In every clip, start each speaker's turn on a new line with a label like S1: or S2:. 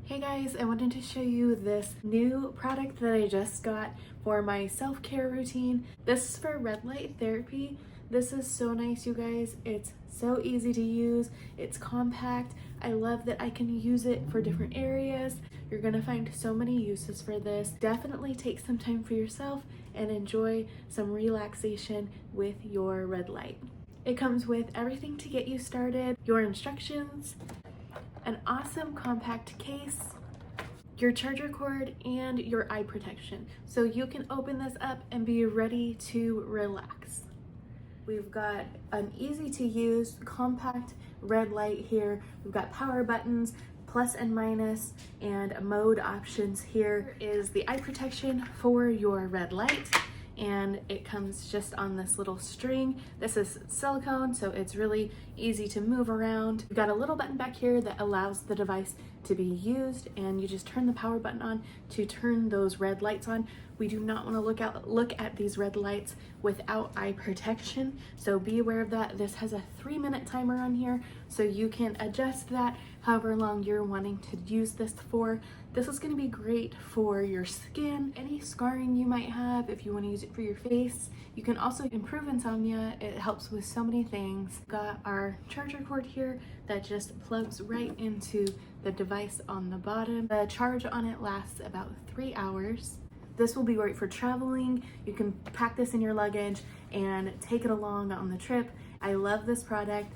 S1: Hey guys, I wanted to show you this new product that I just got for my self-care routine. This is for red light therapy. This is so nice, you guys. It's so easy to use. It's compact. I love that I can use it for different areas. You're gonna find so many uses for this. Definitely take some time for yourself and enjoy some relaxation with your red light. It comes with everything to get you started, your instructions, an awesome compact case, your charger cord, and your eye protection. So you can open this up and be ready to relax. We've got an easy to use compact red light here. We've got power buttons, plus and minus, and mode options. Here is the eye protection for your red light, and it comes just on this little string. This is silicone, so it's really easy to move around. We've got a little button back here that allows the device to be used, and you just turn the power button on to turn those red lights on. We do not want to look at these red lights without eye protection, so be aware of that. This has a 3-minute timer on here, so you can adjust that however long you're wanting to use this for. This is going to be great for your skin, any scarring you might have. If you want to use it for your face, you can also improve insomnia. It helps with so many things. Got our charger cord here that just plugs right into the device on the bottom. The charge on it lasts about 3 hours. This will be great for traveling. You can pack this in your luggage and take it along on the trip. I love this product.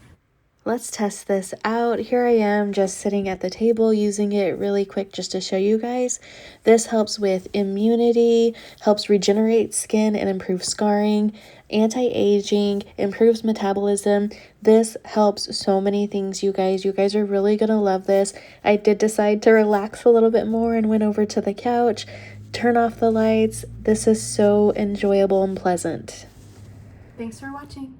S2: Let's test this out. Here I am just sitting at the table using it really quick just to show you guys. This helps with immunity, helps regenerate skin and improve scarring, anti-aging, improves metabolism. This helps so many things, you guys. You guys are really gonna love this. I did decide to relax a little bit more and went over to the couch, turn off the lights. This is so enjoyable and pleasant.
S1: Thanks for watching.